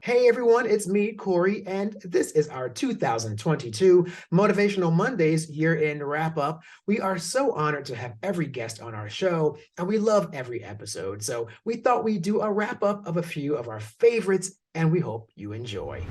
Hey everyone, it's me, Corey, and this is our 2022 Motivational Mondays year-end wrap-up. We are so honored to have every guest on our show, and we love every episode. So we thought we'd do a wrap-up of a few of our favorites, and we hope you enjoy.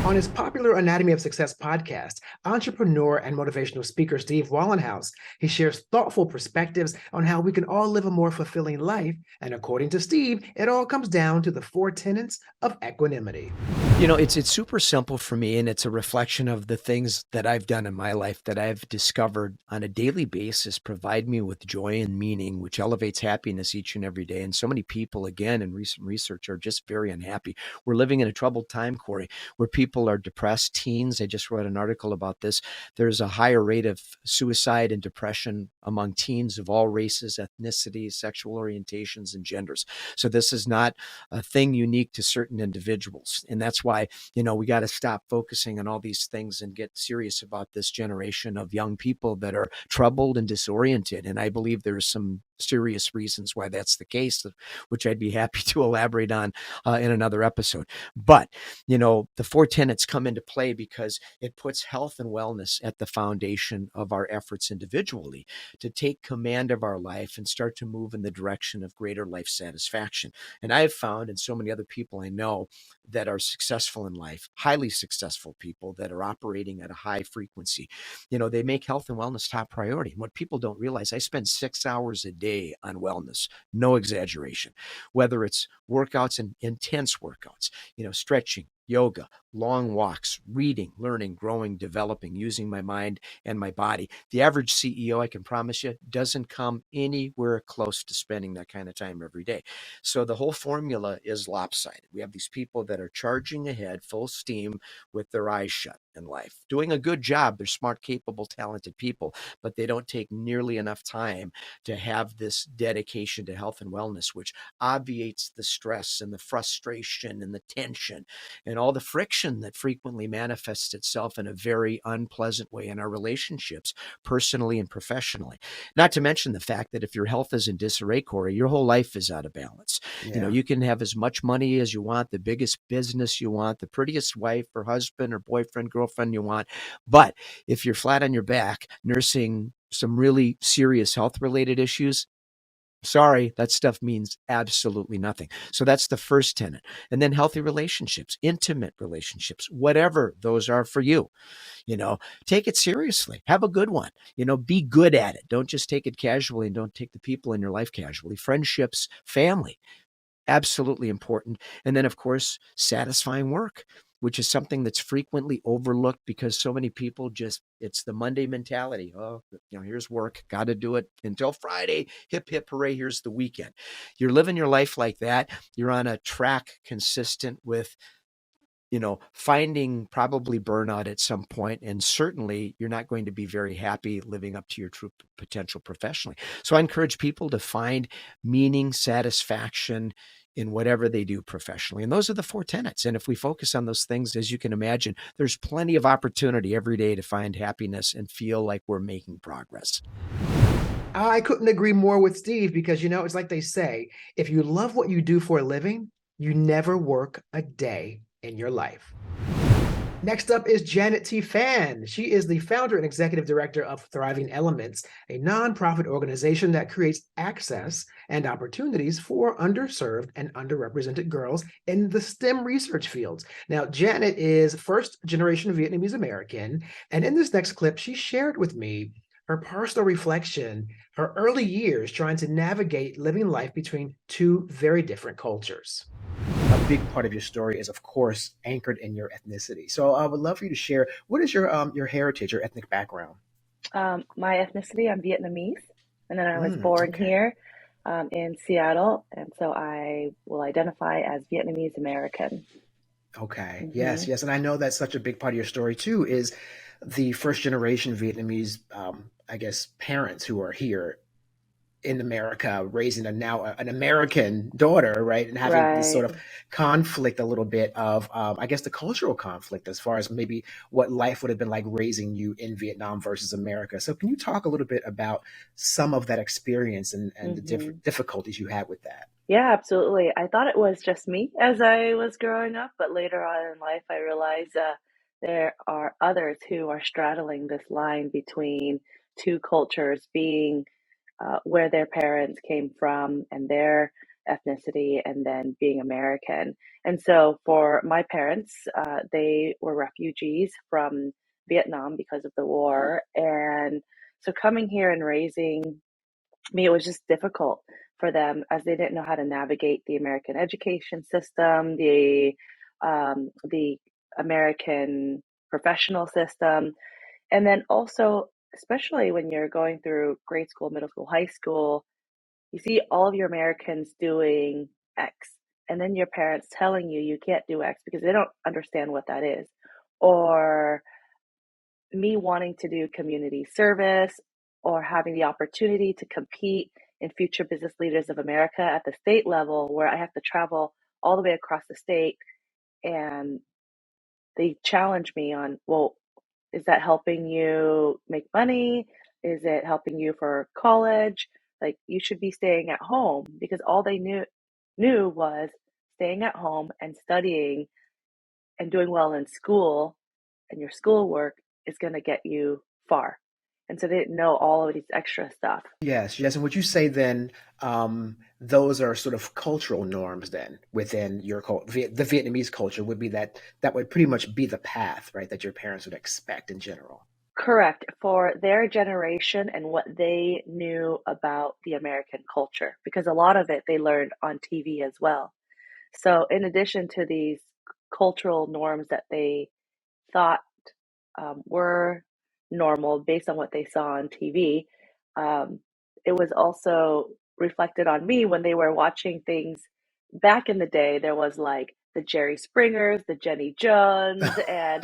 On his popular Anatomy of Success podcast, entrepreneur and motivational speaker Steve Wallenhouse, he shares thoughtful perspectives on how we can all live a more fulfilling life. And according to Steve, it all comes down to the four tenets of equanimity. It's super simple for me, and it's a reflection of the things that I've done in my life that I've discovered on a daily basis provide me with joy and meaning, which elevates happiness each and every day. And so many people, again, in recent research, are just very unhappy. We're living in a troubled time, Corey, where people are depressed. Teens, I just wrote an article about this. There's a higher rate of suicide and depression among teens of all races, ethnicities, sexual orientations, and genders. So this is not a thing unique to certain individuals. And that's why, we got to stop focusing on all these things and get serious about this generation of young people that are troubled and disoriented. And I believe there's some serious reasons why that's the case, which I'd be happy to elaborate on in another episode. But, the four tenets come into play because it puts health and wellness at the foundation of our efforts individually to take command of our life and start to move in the direction of greater life satisfaction. And I've found, and so many other people I know that are successful in life, highly successful people that are operating at a high frequency, they make health and wellness top priority. And what people don't realize, I spend 6 hours a day on wellness, no exaggeration, whether it's workouts and intense workouts, stretching, yoga, long walks, reading, learning, growing, developing, using my mind and my body. The average CEO, I can promise you, doesn't come anywhere close to spending that kind of time every day. So the whole formula is lopsided. We have these people that are charging ahead full steam with their eyes shut in life, doing a good job. They're smart, capable, talented people, but they don't take nearly enough time to have this dedication to health and wellness, which obviates the stress and the frustration and the tension and all the friction that frequently manifests itself in a very unpleasant way in our relationships, personally and professionally. Not to mention the fact that if your health is in disarray, Corey, your whole life is out of balance. Yeah. You can have as much money as you want, the biggest business you want, the prettiest wife or husband or boyfriend, girlfriend you want. But if you're flat on your back, nursing some really serious health related issues, sorry, that stuff means absolutely nothing. So that's the first tenet. And then healthy relationships, intimate relationships, whatever those are for you, take it seriously, have a good one, be good at it. Don't just take it casually, and don't take the people in your life casually. Friendships, family, absolutely important. And then of course, satisfying work, which is something that's frequently overlooked because so many people it's the Monday mentality. Oh, here's work, got to do it until Friday. Hip, hip, hooray, here's the weekend. You're living your life like that. You're on a track consistent with, finding probably burnout at some point. And certainly you're not going to be very happy living up to your true potential professionally. So I encourage people to find meaning, satisfaction in whatever they do professionally. And those are the four tenets. And if we focus on those things, as you can imagine, there's plenty of opportunity every day to find happiness and feel like we're making progress. I couldn't agree more with Steve because, it's like they say, if you love what you do for a living, you never work a day in your life. Next up is Janet T. Fan. She is the founder and executive director of Thriving Elements, a nonprofit organization that creates access and opportunities for underserved and underrepresented girls in the STEM research fields. Now, Janet is first-generation Vietnamese American, and in this next clip, she shared with me her personal reflection, her early years trying to navigate living life between two very different cultures. A big part of your story is, of course, anchored in your ethnicity. So I would love for you to share, what is your heritage, your ethnic background? My ethnicity, I'm Vietnamese, and then I was born here in Seattle, and so I will identify as Vietnamese American. Okay. Yes, yes. And I know that's such a big part of your story too, is the first generation Vietnamese, I guess, parents who are here in America, raising an American daughter, right? And having this sort of conflict a little bit of, I guess, the cultural conflict as far as maybe what life would have been like raising you in Vietnam versus America. So can you talk a little bit about some of that experience and the different difficulties you had with that? Yeah, absolutely. I thought it was just me as I was growing up, but later on in life, I realized there are others who are straddling this line between two cultures, being where their parents came from and their ethnicity, and then being American. And so, for my parents, they were refugees from Vietnam because of the war. And so, coming here and raising me, it was just difficult for them as they didn't know how to navigate the American education system, the American professional system, and then also, especially when you're going through grade school, middle school, high school, you see all of your Americans doing X, and then your parents telling you you can't do X because they don't understand what that is. Or me wanting to do community service or having the opportunity to compete in Future Business Leaders of America at the state level, where I have to travel all the way across the state, and they challenge me on, well, is that helping you make money? Is it helping you for college? Like, you should be staying at home, because all they knew was staying at home and studying and doing well in school, and your schoolwork is going to get you far. And so they didn't know all of these extra stuff. Yes, yes. And would you say then those are sort of cultural norms then within your the Vietnamese culture would be that that would pretty much be the path, right, that your parents would expect in general? Correct. For their generation and what they knew about the American culture, because a lot of it they learned on TV as well. So, in addition to these cultural norms that they thought were normal based on what they saw on TV, um, it was also reflected on me when they were watching things back in the day. There was like the Jerry Springers, the Jenny Jones, and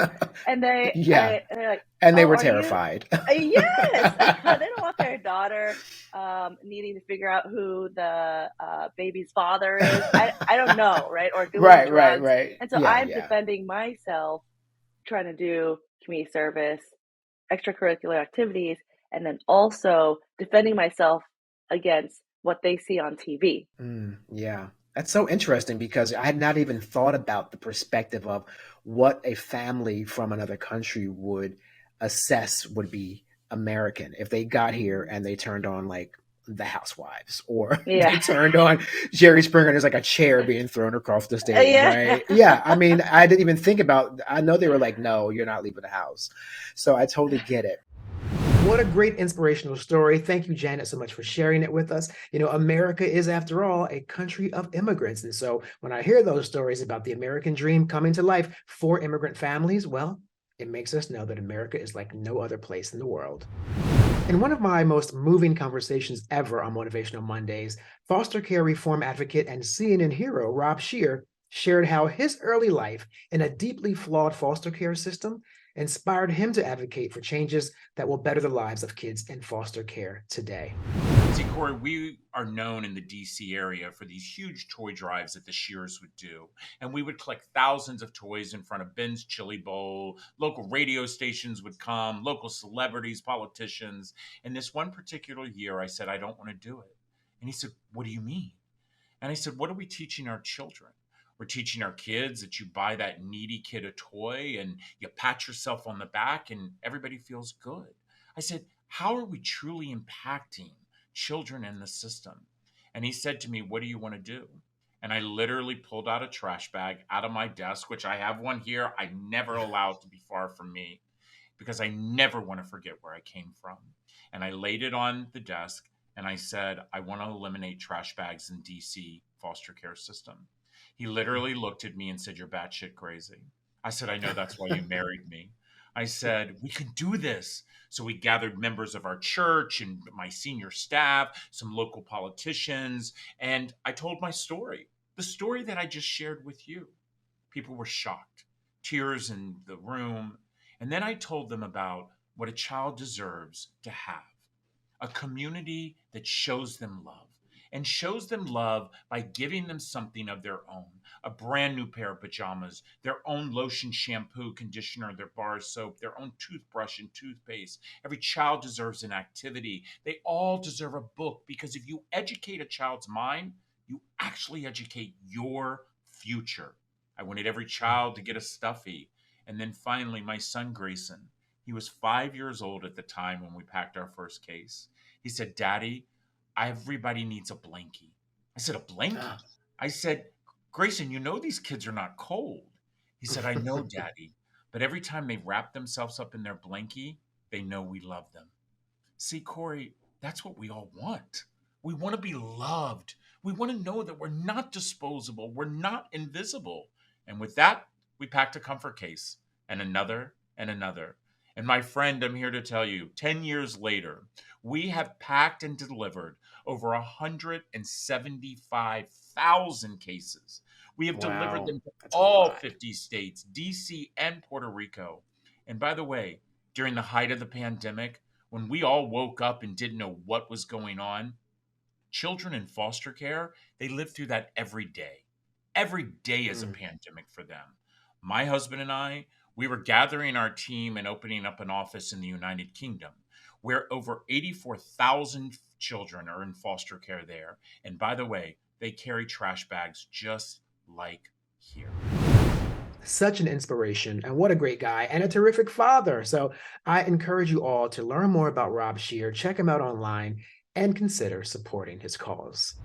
Yeah, they're like, and they "Oh, were are you?" terrified. Yes, they don't want their daughter needing to figure out who the baby's father is. I don't know, right? Or doing Right, right, drugs. right. And so Yeah, I'm yeah. defending myself, trying to do community service, extracurricular activities, and then also defending myself against what they see on TV. Yeah. That's so interesting because I had not even thought about the perspective of what a family from another country would assess would be American if they got here and they turned on like The Housewives or Yeah. they turned on Jerry Springer and there's like a chair being thrown across the stage, Yeah. right? Yeah. I mean, I didn't even think about, I know they were like, no, you're not leaving the house. So I totally get it. What a great inspirational story. Thank you, Janet, so much for sharing it with us. You know, America is, after all, a country of immigrants. And so when I hear those stories about the American dream coming to life for immigrant families, well, it makes us know that America is like no other place in the world. In one of my most moving conversations ever on Motivational Mondays, foster care reform advocate and CNN hero Rob Shear shared how his early life in a deeply flawed foster care system inspired him to advocate for changes that will better the lives of kids in foster care today. See, Corey, we are known in the DC area for these huge toy drives that the Shears would do. And we would collect thousands of toys in front of Ben's Chili Bowl. Local radio stations would come, local celebrities, politicians. And this one particular year, I said, I don't want to do it. And he said, what do you mean? And I said, what are we teaching our children? We're teaching our kids that you buy that needy kid a toy and you pat yourself on the back and everybody feels good. I said, how are we truly impacting children in the system? And he said to me, what do you want to do? And I literally pulled out a trash bag out of my desk, which I have one here. I never allow it to be far from me because I never want to forget where I came from. And I laid it on the desk and I said, I want to eliminate trash bags in DC foster care system. He literally looked at me and said, you're batshit crazy. I said, I know, that's why you married me. I said, we can do this. So we gathered members of our church and my senior staff, some local politicians, and I told my story, the story that I just shared with you. People were shocked, tears in the room. And then I told them about what a child deserves to have, a community that shows them love and shows them love by giving them something of their own, a brand new pair of pajamas, their own lotion, shampoo, conditioner, their bar soap, their own toothbrush and toothpaste. Every child deserves an activity. They all deserve a book, because if you educate a child's mind, You actually educate your future. I wanted every child to get a stuffy. And then finally, my son Grayson, he was 5 years old at the time when we packed our first case. He said, Daddy, everybody needs a blankie. I said, a blankie? I said, Grayson, you know these kids are not cold. He said, I know, Daddy, but every time they wrap themselves up in their blankie, they know we love them. See, Corey, that's what we all want. We want to be loved. We want to know that we're not disposable. We're not invisible. And with that, we packed a comfort case and another and another. And my friend, I'm here to tell you, 10 years later, we have packed and delivered over 175,000 cases. We have delivered Wow, them to that's a all lot. 50 states, DC, and Puerto Rico. And by the way, during the height of the pandemic, when we all woke up and didn't know what was going on, children in foster care, they live through that every day. Every day is a pandemic for them. My husband and I, we were gathering our team and opening up an office in the United Kingdom, where over 84,000 children are in foster care there. And by the way, they carry trash bags just like here. Such an inspiration, and what a great guy and a terrific father. So I encourage you all to learn more about Rob Scheer, check him out online, and consider supporting his cause.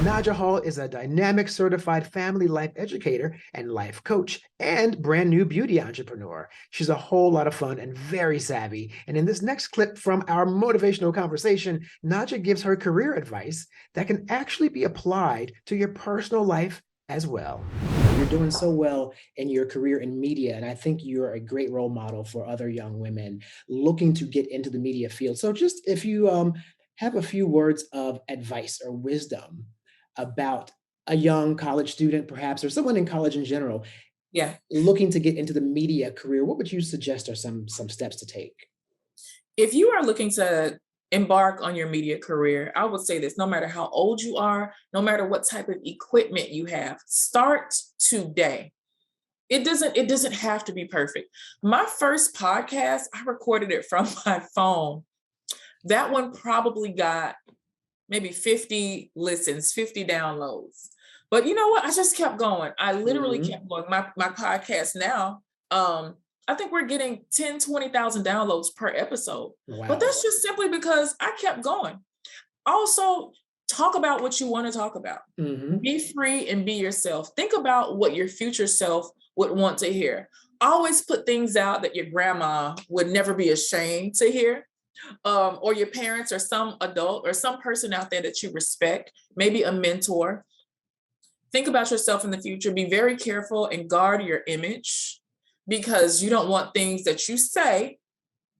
Naja Hall is a dynamic certified family life educator and life coach and brand new beauty entrepreneur. She's a whole lot of fun and very savvy. And in this next clip from our motivational conversation, Naja gives her career advice that can actually be applied to your personal life as well. You're doing so well in your career in media, and I think you're a great role model for other young women looking to get into the media field. So just if you have a few words of advice or wisdom about a young college student, perhaps, or someone in college in general, Yeah. looking to get into the media career, what would you suggest are some steps to take? If you are looking to embark on your media career, I would say this: no matter how old you are, no matter what type of equipment you have, start today. It doesn't have to be perfect. My first podcast, I recorded it from my phone. That one probably got maybe 50 listens, 50 downloads. But you know what? I just kept going. I literally kept going. My podcast now, I think we're getting 10, 20,000 downloads per episode. Wow. But that's just simply because I kept going. Also, talk about what you want to talk about. Be free and be yourself. Think about what your future self would want to hear. Always put things out that your grandma would never be ashamed to hear. Or your parents or some adult or some person out there that you respect, maybe a mentor. Think about yourself in the future. Be very careful and guard your image, because you don't want things that you say,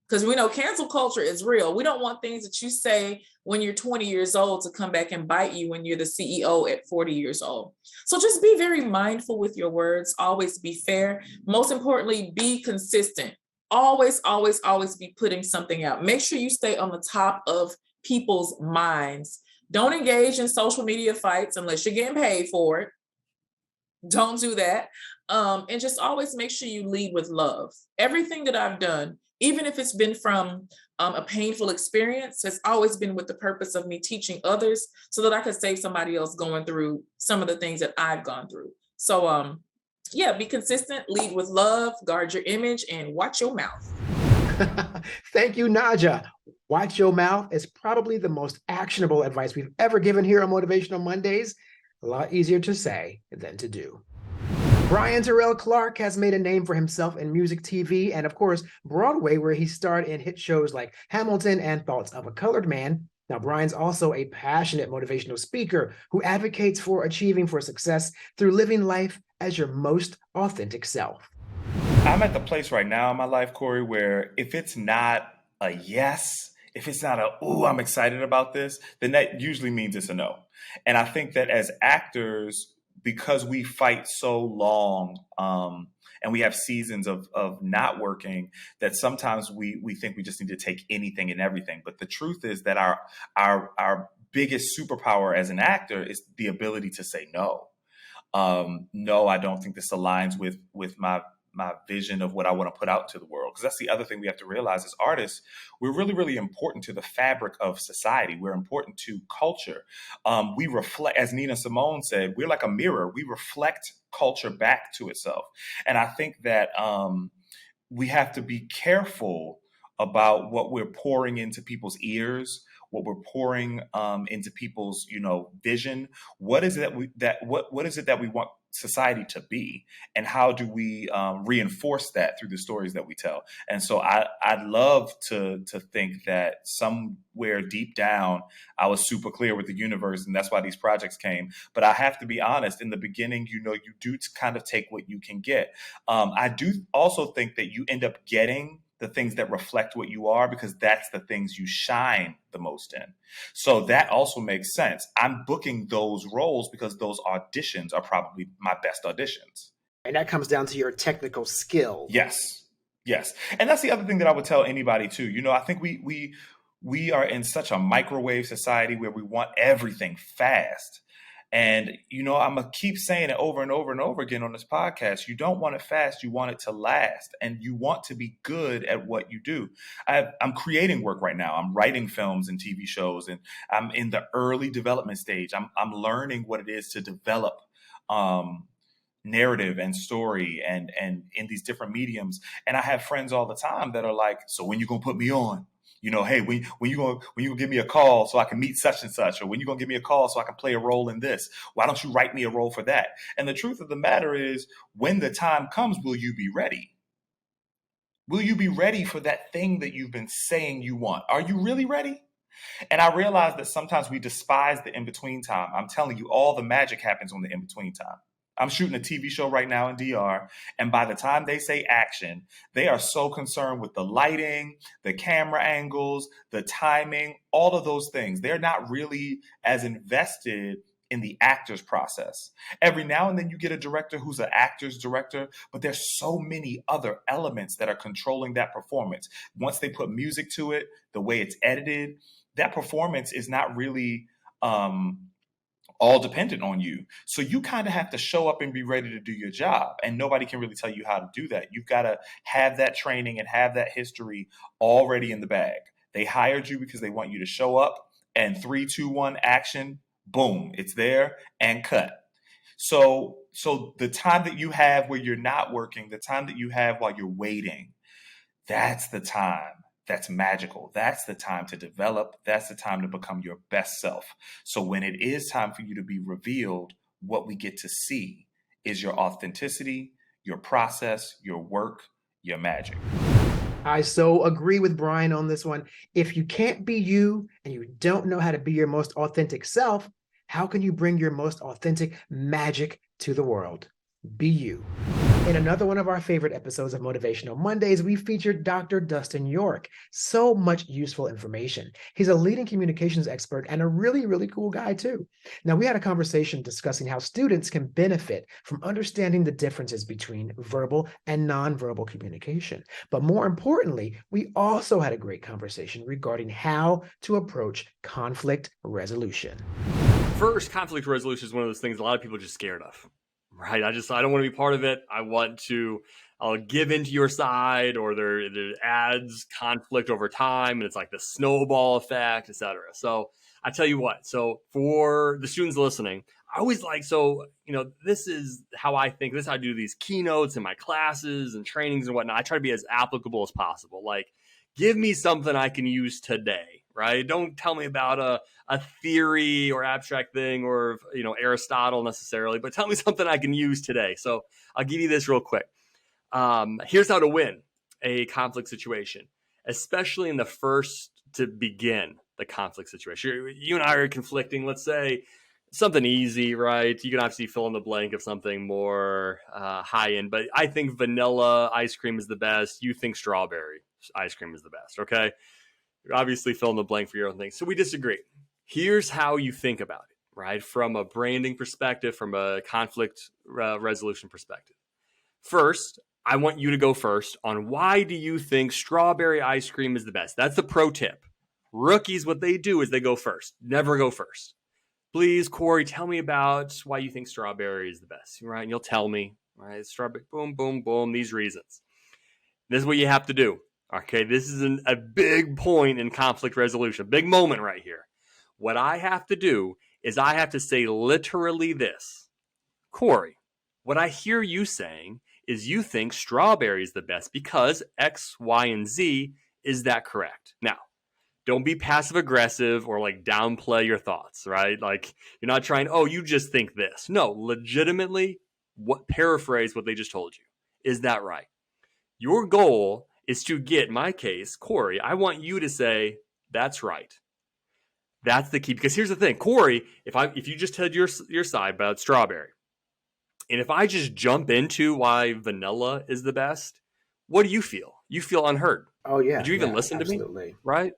because we know cancel culture is real. We don't want things that you say when you're 20 years old to come back and bite you when you're the CEO at 40 years old. So just be very mindful with your words. Always be fair. Most importantly, be consistent. Always, always, always be putting something out. Make sure you stay on the top of people's minds. Don't engage in social media fights unless you're getting paid for it. Don't do that. And just always make sure you lead with love. Everything that I've done, even if it's been from a painful experience, has always been with the purpose of me teaching others so that I could save somebody else going through some of the things that I've gone through. So, yeah, be consistent, lead with love, guard your image, and watch your mouth. Thank you, Naja. Watch your mouth is probably the most actionable advice we've ever given here on Motivational Mondays. A lot easier to say than to do. Bryan Terrell Clark has made a name for himself in music, TV, and of course, Broadway, where he starred in hit shows like Hamilton and Thoughts of a Colored Man. Now, Bryan's also a passionate motivational speaker who advocates for achieving for success through living life as your most authentic self. I'm at the place right now in my life, Corey, where if it's not a yes, if it's not a, ooh, I'm excited about this, then that usually means it's a no. And I think that as actors, because we fight so long and we have seasons of not working, that sometimes we think we just need to take anything and everything. But the truth is that our biggest superpower as an actor is the ability to say no. No, I don't think this aligns with my vision of what I want to put out into the world. Because that's the other thing we have to realize as artists, we're really, really important to the fabric of society. We're important to culture. We reflect, as Nina Simone said, we're like a mirror. We reflect culture back to itself. And I think that we have to be careful about what we're pouring into people's ears, what we're pouring into people's, vision. What is it what is it that we want society to be, and how do we reinforce that through the stories that we tell? And so I'd love to think that somewhere deep down I was super clear with the universe, and that's why these projects came. But I have to be honest, in the beginning, you do kind of take what you can get. I do also think that you end up getting the things that reflect what you are, because that's the things you shine the most in. So that also makes sense. I'm booking those roles because those auditions are probably my best auditions. And that comes down to your technical skill. Yes. And that's the other thing that I would tell anybody too. I think we are in such a microwave society where we want everything fast. And, I'm going to keep saying it over and over and over again on this podcast. You don't want it fast. You want it to last. And you want to be good at what you do. I'm creating work right now. I'm writing films and TV shows, and I'm in the early development stage. I'm learning what it is to develop narrative and story and in these different mediums. And I have friends all the time that are like, so when you going to put me on? Hey, when you gonna give me a call so I can meet such and such, or when you gonna give me a call so I can play a role in this? Why don't you write me a role for that? And the truth of the matter is, when the time comes, will you be ready? Will you be ready for that thing that you've been saying you want? Are you really ready? And I realize that sometimes we despise the in-between time. I'm telling you, all the magic happens on the in-between time. I'm shooting a TV show right now in DR, and by the time they say action, they are so concerned with the lighting, the camera angles, the timing, all of those things. They're not really as invested in the actor's process. Every now and then you get a director who's an actor's director, but there's so many other elements that are controlling that performance. Once they put music to it, the way it's edited, that performance is not really all dependent on you. So you kind of have to show up and be ready to do your job. And nobody can really tell you how to do that. You've got to have that training and have that history already in the bag. They hired you because they want you to show up, and 3, 2, 1, action, boom, it's there and cut. So the time that you have where you're not working, the time that you have while you're waiting, that's the time. That's magical. That's the time to develop. That's the time to become your best self. So when it is time for you to be revealed, what we get to see is your authenticity, your process, your work, your magic. I so agree with Bryan on this one. If you can't be you and you don't know how to be your most authentic self, how can you bring your most authentic magic to the world? Be you. In another one of our favorite episodes of Motivational Mondays, we featured Dr. Dustin York. So much useful information. He's a leading communications expert and a really, really cool guy too. Now, we had a conversation discussing how students can benefit from understanding the differences between verbal and nonverbal communication. But more importantly, we also had a great conversation regarding how to approach conflict resolution. First, conflict resolution is one of those things a lot of people are just scared of. Right. I don't want to be part of it. I'll give into your side, or there adds conflict over time. And it's like the snowball effect, et cetera. So I tell you what, so for the students listening, I always this is how I think, this is how I do these keynotes in my classes and trainings and whatnot. I try to be as applicable as possible. Like, give me something I can use today, right? Don't tell me about a theory or abstract thing or, Aristotle necessarily, but tell me something I can use today. So I'll give you this real quick. Here's how to win a conflict situation, especially in the first to begin the conflict situation. You and I are conflicting, let's say something easy, right? You can obviously fill in the blank of something more high end, but I think vanilla ice cream is the best. You think strawberry ice cream is the best, okay? You're obviously fill in the blank for your own thing. So we disagree. Here's how you think about it, right? From a branding perspective, from a conflict resolution perspective. First, I want you to go first on why do you think strawberry ice cream is the best? That's the pro tip. Rookies, what they do is they go first. Never go first. Please, Corey, tell me about why you think strawberry is the best, right? And you'll tell me, right? Strawberry, boom, boom, boom, these reasons. This is what you have to do. Okay, this is a big point in conflict resolution, big moment right here. What I have to do is I have to say literally this. Corey, what I hear you saying is you think strawberry is the best because X, Y, and Z. Is that correct? Now, don't be passive aggressive or like downplay your thoughts, right? Like you're not trying, oh, you just think this. No, legitimately, paraphrase what they just told you. Is that right? Your goal is to get, in my case, Corey, I want you to say, that's right. That's the key. Because here's the thing, Corey, if you just had your side about strawberry, and if I just jump into why vanilla is the best, what do you feel? You feel unheard. Oh yeah. Did you even listen absolutely. to me? Right?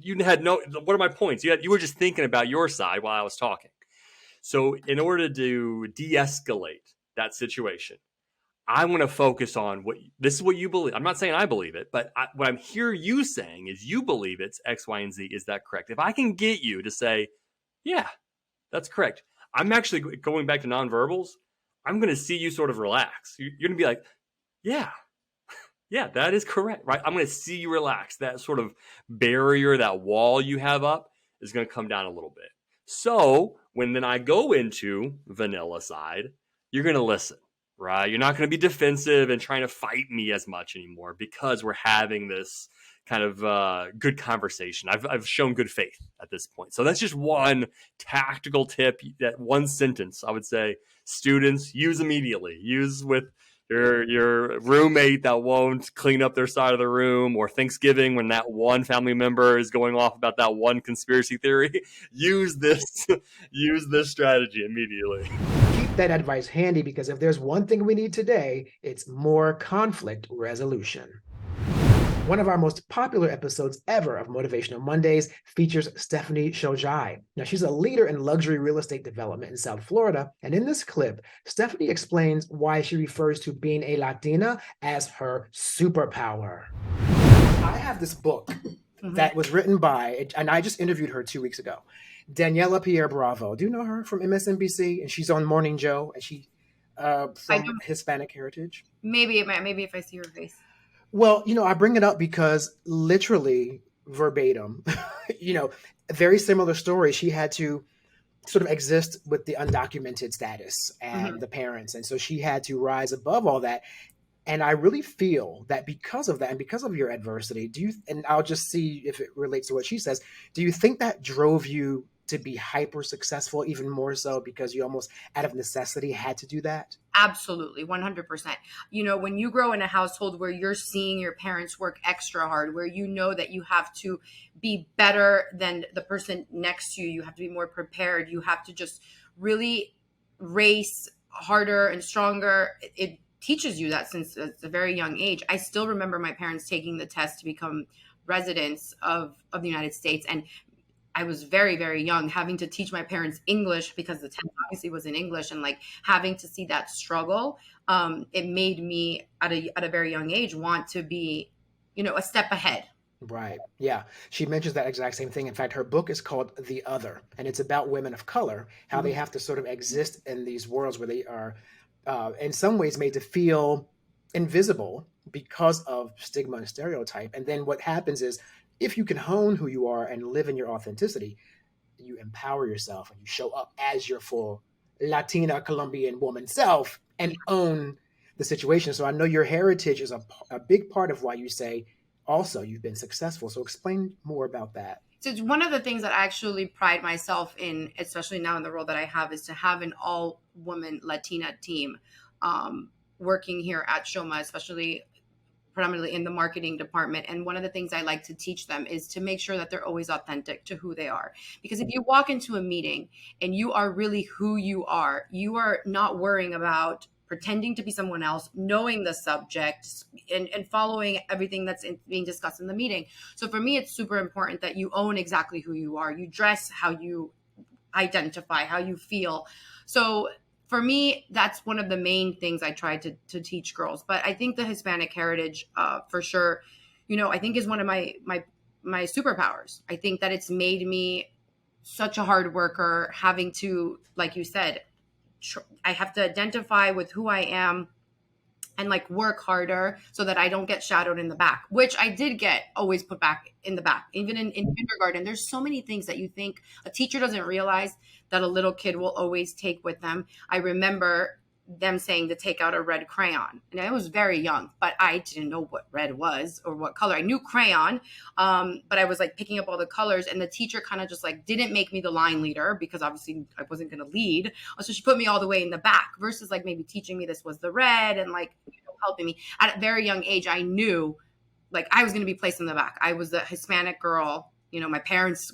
You had no. What are my points? You were just thinking about your side while I was talking. So in order to de-escalate that situation, I want to focus on this is what you believe. I'm not saying I believe it, but what I'm hearing you saying is you believe it's X, Y, and Z. Is that correct? If I can get you to say, yeah, that's correct. I'm actually going back to nonverbals. I'm going to see you sort of relax. You're going to be like, yeah, that is correct, right? I'm going to see you relax. That sort of barrier, that wall you have up is going to come down a little bit. So when then I go into vanilla side, you're going to listen, right? You're not going to be defensive and trying to fight me as much anymore because we're having this kind of good conversation. I've shown good faith at this point. So that's just one tactical tip, that one sentence I would say students use immediately. Use with your roommate that won't clean up their side of the room, or Thanksgiving when that one family member is going off about that one conspiracy theory. Use this strategy immediately. Keep that advice handy, because if there's one thing we need today, it's more conflict resolution. One of our most popular episodes ever of Motivational Mondays features Stephanie Shojaee. Now, she's a leader in luxury real estate development in South Florida. And in this clip, Stephanie explains why she refers to being a Latina as her superpower. I have this book that was written by, and I just interviewed her 2 weeks ago, Daniela Pierre Bravo. Do you know her from MSNBC? And she's on Morning Joe, and she from Hispanic heritage. Maybe if I see her face. Well, I bring it up because literally verbatim, a very similar story. She had to sort of exist with the undocumented status and the parents. And so she had to rise above all that. And I really feel that because of that and because of your adversity, and I'll just see if it relates to what she says, do you think that drove you to be hyper successful, even more so because you almost out of necessity had to do that? Absolutely, 100%. When you grow in a household where you're seeing your parents work extra hard, where you know that you have to be better than the person next to you, you have to be more prepared, you have to just really race harder and stronger. It teaches you that since a very young age. I still remember my parents taking the test to become residents of the United States, and I was very, very young, having to teach my parents English because the test obviously was in English, and like having to see that struggle, it made me at a very young age want to be, a step ahead. Right. Yeah. She mentions that exact same thing. In fact, her book is called The Other, and it's about women of color, how they have to sort of exist in these worlds where they are in some ways made to feel invisible because of stigma and stereotype. And then what happens is, if you can hone who you are and live in your authenticity, you empower yourself and you show up as your full Latina Colombian woman self and own the situation. So I know your heritage is a big part of why you say also you've been successful. So explain more about that. So it's one of the things that I actually pride myself in, especially now in the role that I have, is to have an all-woman Latina team working here at Shoma, especially predominantly in the marketing department. And one of the things I like to teach them is to make sure that they're always authentic to who they are. Because if you walk into a meeting and you are really who you are not worrying about pretending to be someone else, knowing the subject and following everything that's being discussed in the meeting. So for me, it's super important that you own exactly who you are. You dress how you identify, how you feel. So for me, that's one of the main things I try to teach girls. But I think the Hispanic heritage, for sure, I think is one of my superpowers. I think that it's made me such a hard worker, having to, like you said, I have to identify with who I am and like work harder so that I don't get shadowed in the back, which I did get always put back in the back. Even in kindergarten, there's so many things that you think a teacher doesn't realize that a little kid will always take with them. I remember them saying to take out a red crayon. And I was very young, but I didn't know what red was or what color. I knew crayon, but I was like picking up all the colors, and the teacher kind of just like didn't make me the line leader because obviously I wasn't going to lead. So she put me all the way in the back versus like maybe teaching me this was the red and like helping me. At a very young age, I knew like I was going to be placed in the back. I was the Hispanic girl. My parents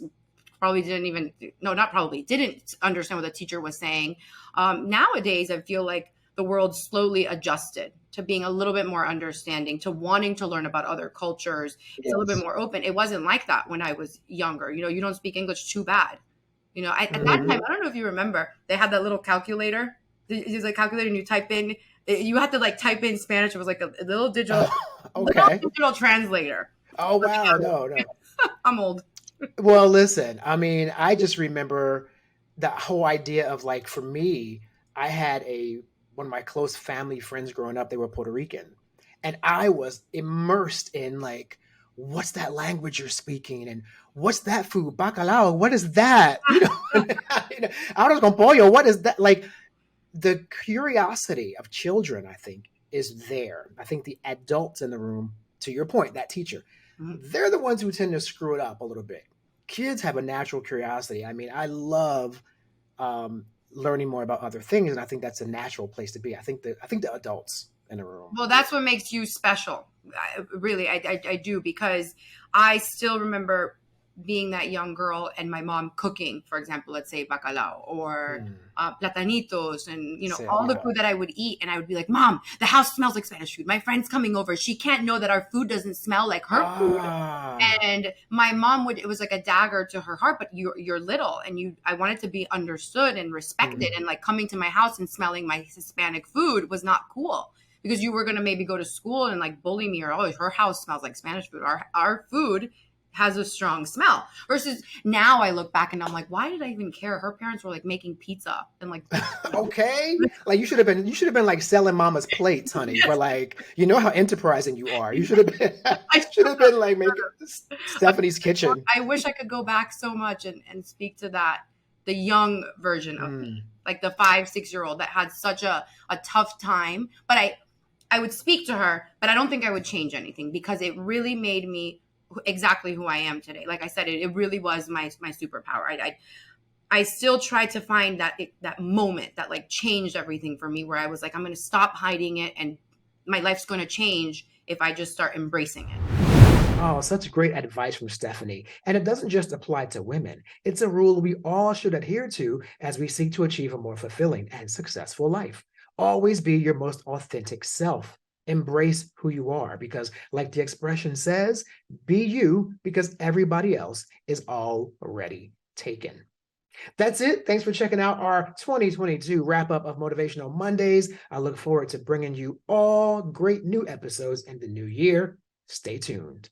probably didn't understand what the teacher was saying. Nowadays, I feel like the world slowly adjusted to being a little bit more understanding, to wanting to learn about other cultures. It's a little bit more open. It wasn't like that when I was younger. You don't speak English, too bad. At that time, I don't know if you remember, they had that little calculator. There's a calculator and you type in, you had to like type in Spanish. It was like a little digital, digital translator. Oh, wow. No. I'm old. Well, listen, I mean, I just remember that whole idea of like, for me, I had one of my close family friends growing up, they were Puerto Rican. And I was immersed in like, what's that language you're speaking? And what's that food? Bacalao, what is that? Arroz con pollo, what is that? Like the curiosity of children, I think, is there. I think the adults in the room, to your point, that teacher, they're the ones who tend to screw it up a little bit. Kids have a natural curiosity. I mean, I love learning more about other things, and I think that's a natural place to be. I think the adults in the room. Well, that's what makes you special. I do, because I still remember being that young girl and my mom cooking, for example, let's say bacalao or platanitos and, all the food that I would eat. And I would be like, Mom, the house smells like Spanish food. My friend's coming over. She can't know that our food doesn't smell like her food. And my mom it was like a dagger to her heart, but you're little and I wanted to be understood and respected. And like coming to my house and smelling my Hispanic food was not cool. Because you were going to maybe go to school and like bully me or, oh, her house smells like Spanish food. Our food has a strong smell. Versus now I look back and I'm like, why did I even care? Her parents were like making pizza and like okay. Like you should have been like selling mama's plates, honey. Yes. For like, how enterprising you are. You should have been like making Stephanie's kitchen. I wish I could go back so much and speak to that, the young version of me, like the 5-6-year-old that had such a tough time. But I would speak to her, but I don't think I would change anything because it really made me exactly who I am today. Like I said, it really was my superpower. I still try to find that moment that like changed everything for me, where I was like, I'm going to stop hiding it and my life's going to change if I just start embracing it. Oh, such great advice from Stephanie. And it doesn't just apply to women. It's a rule we all should adhere to as we seek to achieve a more fulfilling and successful life. Always be your most authentic self. Embrace who you are, because like the expression says, be you because everybody else is already taken. That's it. Thanks for checking out our 2022 wrap up of Motivational Mondays. I look forward to bringing you all great new episodes in the new year. Stay tuned.